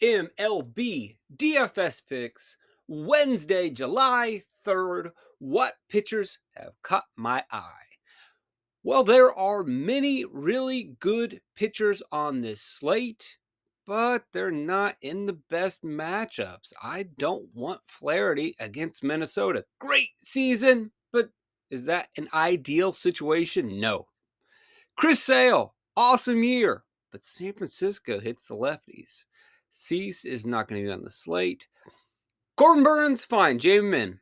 MLB DFS picks, Wednesday, July 3rd. What pitchers have caught my eye? Well, there are many really good pitchers on this slate, but they're not in the best matchups. I don't want Flaherty against Minnesota. Great season, but is that an ideal situation? No. Chris Sale, awesome year, but San Francisco hits the lefties. Cease is not going to be on the slate. Corbin Burns, fine. Jamie Min,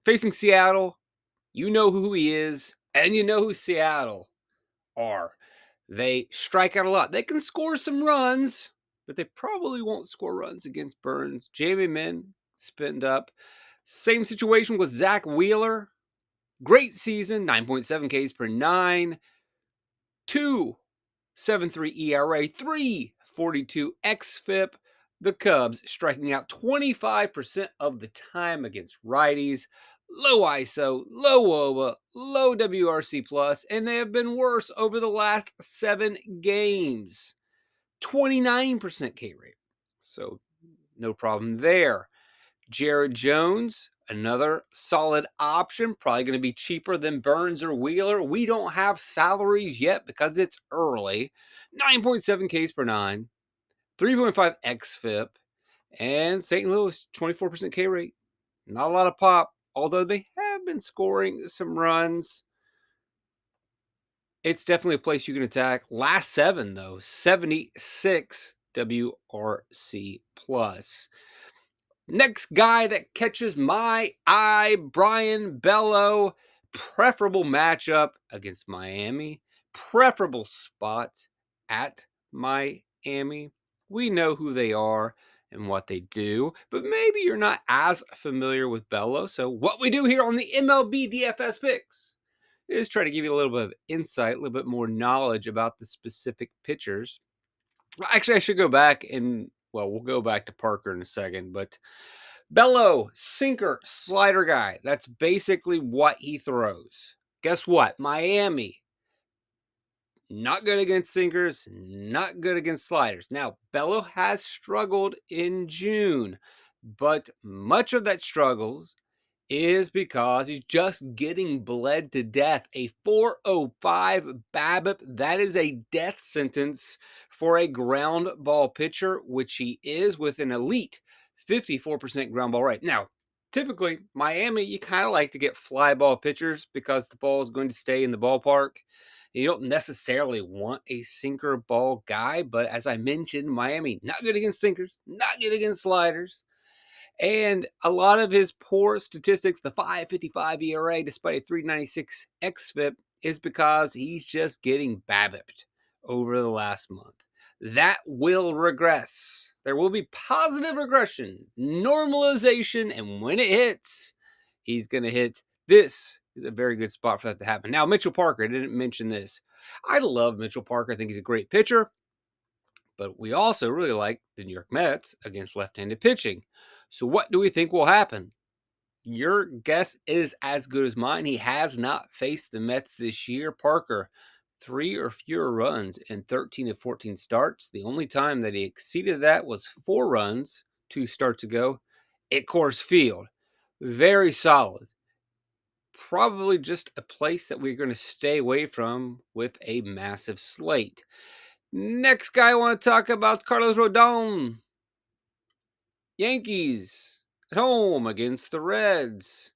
facing Seattle. You know who he is, and you know who Seattle are. They strike out a lot. They can score some runs, but they probably won't score runs against Burns. Jamie Min spinned up. Same situation with Zach Wheeler. Great season, 9.7 Ks per 9. 2.73 ERA, 3.42 xFIP. The Cubs striking out 25% of the time against righties. Low ISO, low WOBA, low WRC plus, and they have been worse over the last 7 games. 29% K rate. So no problem there. Jared Jones, another solid option, probably going to be cheaper than Burns or Wheeler. We don't have salaries yet because it's early. 9.7 Ks per 9, 3.5 xFIP, and St. Louis, 24% K rate. Not a lot of pop, although they have been scoring some runs. It's definitely a place you can attack. Last 7, though, 76 WRC plus. Next guy that catches my eye, Brian Bello. Preferable matchup against Miami. Preferable spot at Miami. We know who they are and what they do, but maybe you're not as familiar with Bello. So what we do here on the MLB DFS picks is try to give you a little bit of insight, a little bit more knowledge about the specific pitchers. Actually, I should go back and, well, we'll go back to Parker in a second, but Bello, sinker, slider guy. That's basically what he throws. Guess what? Miami, not good against sinkers, not good against sliders. Now, Bello has struggled in June, but much of that struggles is because he's just getting bled to death. A 405 BABIP, that is a death sentence for a ground ball pitcher, which he is with an elite 54% ground ball rate. Now, typically, Miami, you kind of like to get fly ball pitchers because the ball is going to stay in the ballpark. You don't necessarily want a sinker ball guy, but as I mentioned, Miami, not good against sinkers, not good against sliders. And a lot of his poor statistics, the 5.55 ERA despite a 3.96 xFIP, is because he's just getting BABIP'd over the last month. That will regress. There will be positive regression, normalization, and when it hits, he's going to hit. This is a very good spot for that to happen. Now, Mitchell Parker, I didn't mention this. I love Mitchell Parker. I think he's a great pitcher. But we also really like the New York Mets against left-handed pitching. So what do we think will happen? Your guess is as good as mine. He has not faced the Mets this year. Parker, 3 or fewer runs in 13 of 14 starts. The only time that he exceeded that was 4 runs 2 starts ago at Coors Field. Very solid. Probably just a place that we're going to stay away from with a massive slate. Next guy I want to talk about is Carlos Rodon. Yankees at home against the Reds.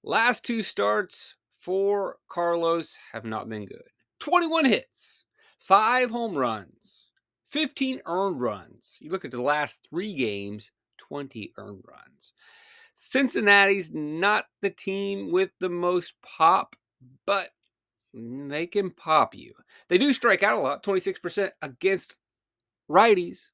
Last 2 starts for Carlos have not been good. 21 hits, 5 home runs, 15 earned runs. You look at the last 3 games, 20 earned runs. Cincinnati's not the team with the most pop, but they can pop you. They do strike out a lot, 26% against righties.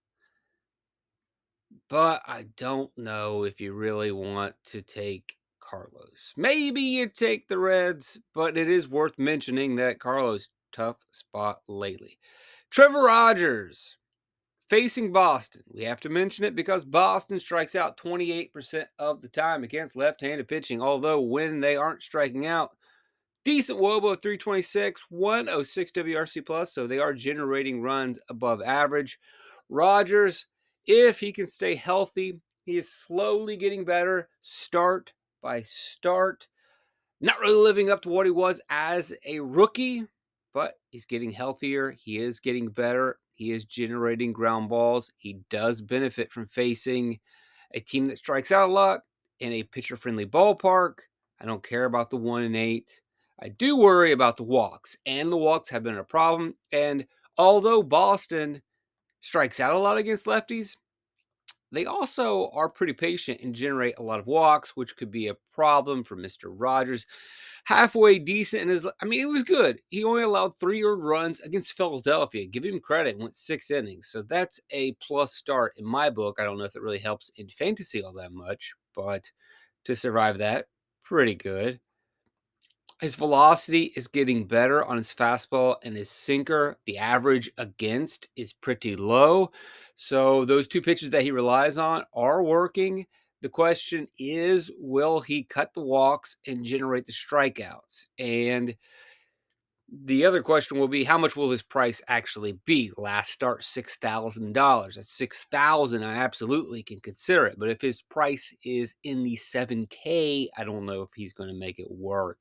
But I don't know if you really want to take Carlos. Maybe you take the Reds, but it is worth mentioning that Carlos, tough spot lately. Trevor Rogers facing Boston. We have to mention it because Boston strikes out 28% of the time against left-handed pitching, although when they aren't striking out, decent WOBA of 326, 106 WRC plus, so they are generating runs above average. Rogers If he can stay healthy, he is slowly getting better, start by start. Not really living up to what he was as a rookie, but he's getting healthier. He is getting better. He is generating ground balls. He does benefit from facing a team that strikes out a lot in a pitcher-friendly ballpark. I don't care about the 1-8. I do worry about the walks, and the walks have been a problem. And although Boston strikes out a lot against lefties, they also are pretty patient and generate a lot of walks, which could be a problem for Mr. Rogers. Halfway decent in his, it was good. He only allowed 3 earned runs against Philadelphia. Give him credit, went 6 innings. So that's a plus start in my book. I don't know if it really helps in fantasy all that much, but to survive that, pretty good. His velocity is getting better on his fastball and his sinker. The average against is pretty low. So those 2 pitches that he relies on are working. The question is, will he cut the walks and generate the strikeouts? And the other question will be, how much will his price actually be? Last start, $6,000. That's $6,000. I absolutely can consider it. But if his price is in the $7K, I don't know if he's going to make it work.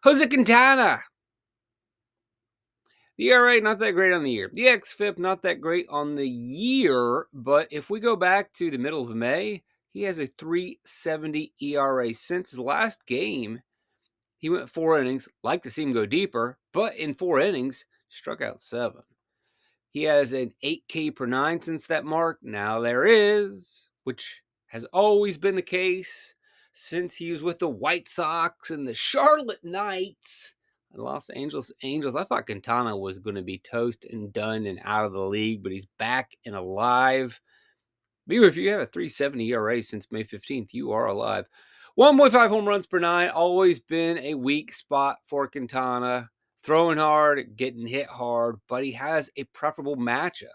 Jose Quintana. The ERA, not that great on the year. The xFIP, not that great on the year. But if we go back to the middle of May, he has a 3.70 ERA. Since his last game, he went 4 innings. Like to see him go deeper, but in 4 innings, struck out 7. He has an 8K per 9 since that mark. Now there is, which has always been the case since he was with the White Sox and the Charlotte Knights and Los Angeles Angels. I thought Quintana was going to be toast and done and out of the league, but he's back and alive. Even if you have a 3.70 ERA since May 15th, you are alive. 1.5 home runs per 9, always been a weak spot for Quintana. Throwing hard, getting hit hard, but he has a preferable matchup,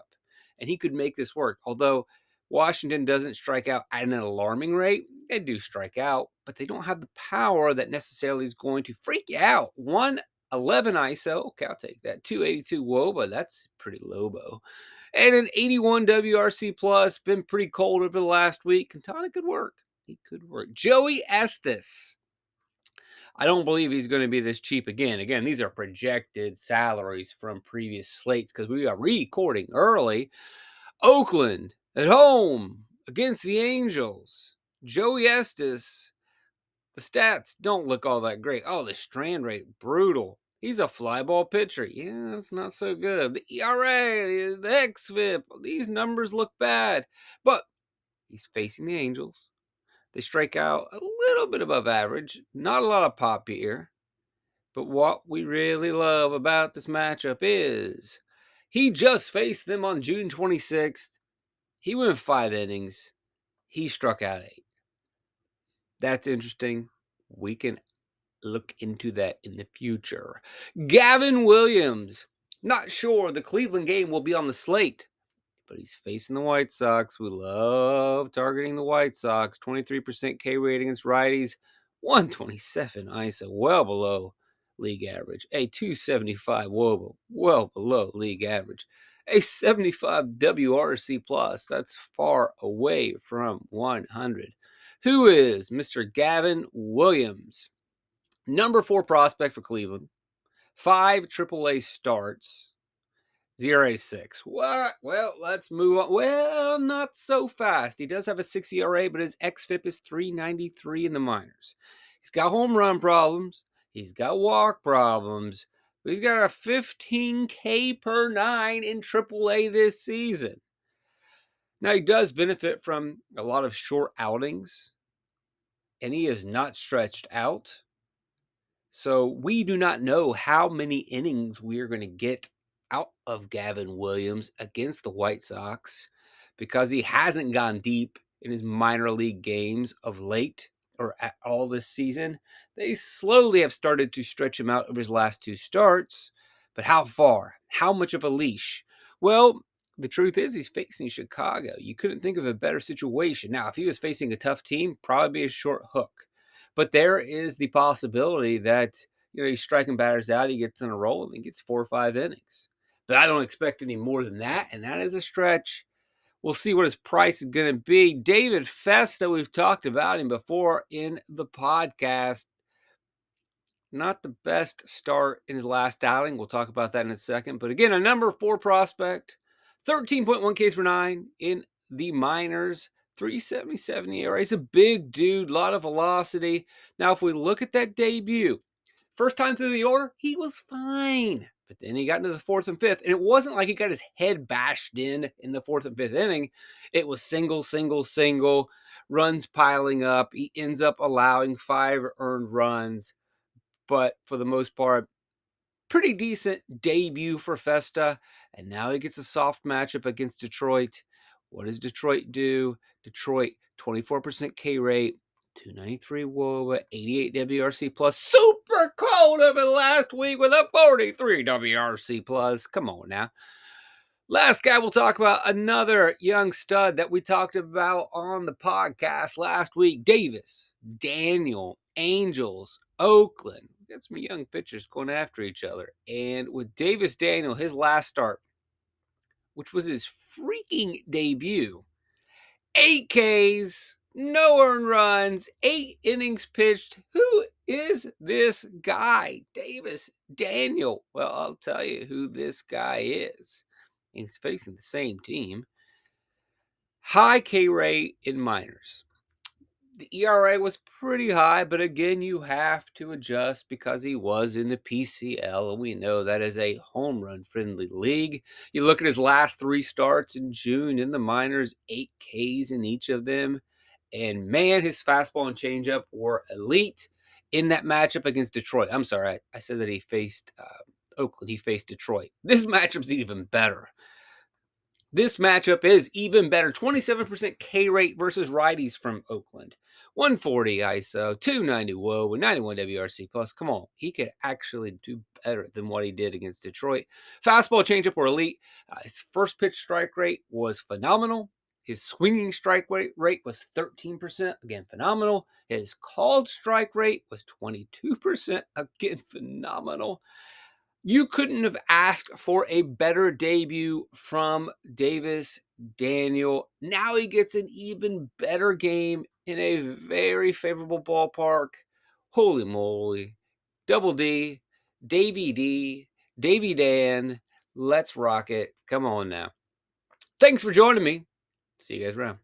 and he could make this work. Although Washington doesn't strike out at an alarming rate, they do strike out, but they don't have the power that necessarily is going to freak you out. 111 ISO, okay, I'll take that. 282 WOBA, that's pretty lobo. And an 81 WRC plus, been pretty cold over the last week. Quintana could work. He could work. Joey Estes. I don't believe he's going to be this cheap again. Again, these are projected salaries from previous slates because we are recording early. Oakland at home against the Angels. Joey Estes. The stats don't look all that great. Oh, the strand rate, brutal. He's a fly ball pitcher. Yeah, that's not so good. The ERA, the xFIP, these numbers look bad. But he's facing the Angels. They strike out a little bit above average. Not a lot of pop here. But what we really love about this matchup is he just faced them on June 26th. He went 5 innings. He struck out 8. That's interesting. We can look into that in the future. Gavin Williams. Not sure the Cleveland game will be on the slate, but he's facing the White Sox. We love targeting the White Sox. 23% K rate against righties. 127 ISO, well below league average. A 275 WOBA, well below league average. A 75 WRC plus, that's far away from 100. Who is Mr. Gavin Williams? Number 4 prospect for Cleveland. 5 AAA starts. 0.6. What? Well, let's move on. Well, not so fast. He does have a 6 ERA, but his xFIP is 393 in the minors. He's got home run problems. He's got walk problems. But he's got a 15K per 9 in AAA this season. Now, he does benefit from a lot of short outings, and he is not stretched out. So we do not know how many innings we are going to get out of Gavin Williams against the White Sox because he hasn't gone deep in his minor league games of late or at all this season. They slowly have started to stretch him out over his last 2 starts. But how far? How much of a leash? Well, the truth is he's facing Chicago. You couldn't think of a better situation. Now, if he was facing a tough team, probably be a short hook. But there is the possibility that, he's striking batters out, he gets in a roll, and he gets 4 or 5 innings. But I don't expect any more than that, and that is a stretch. We'll see what his price is going to be. David Festa, we've talked about him before in the podcast. Not the best start in his last outing. We'll talk about that in a second. But again, a number 4 prospect, 13.1 Ks per 9 in the minors, 377 ERA. He's a big dude, a lot of velocity. Now, if we look at that debut, first time through the order, he was fine. But then he got into the 4th and 5th, and it wasn't like he got his head bashed in the 4th and 5th inning. It was single, runs piling up. He ends up allowing 5 earned runs. But for the most part, pretty decent debut for Festa. And now he gets a soft matchup against Detroit. What does Detroit do? Detroit, 24% K rate, 293 WOBA, 88 WRC plus. Super cold of it last week with a 43 WRC plus. Come on now. Last guy we'll talk about, another young stud that we talked about on the podcast last week. Davis, Daniel, Angels, Oakland. We got some young pitchers going after each other. And with Davis Daniel, his last start, which was his freaking debut, 8 Ks, no earned runs, 8 innings pitched. Who is this guy? Davis Daniel. Well, I'll tell you who this guy is. He's facing the same team. High K rate in minors. The ERA was pretty high, but again, you have to adjust because he was in the PCL, and we know that is a home run friendly league. You look at his last 3 starts in June in the minors, 8 Ks in each of them. And man, his fastball and changeup were elite in that matchup against Detroit. I'm sorry, I said that he faced Oakland. He faced Detroit. This matchup's even better. This matchup is even better. 27% K rate versus righties from Oakland. 140 ISO, 290 WOA with 91 WRC plus. Come on, he could actually do better than what he did against Detroit. Fastball changeup were elite. His first pitch strike rate was phenomenal. His swinging strike rate was 13%. Again, phenomenal. His called strike rate was 22%. Again, phenomenal. You couldn't have asked for a better debut from Davis Daniel. Now he gets an even better game in a very favorable ballpark. Holy moly. Double D, Davy Dan. Let's rock it. Come on now. Thanks for joining me. See you guys around.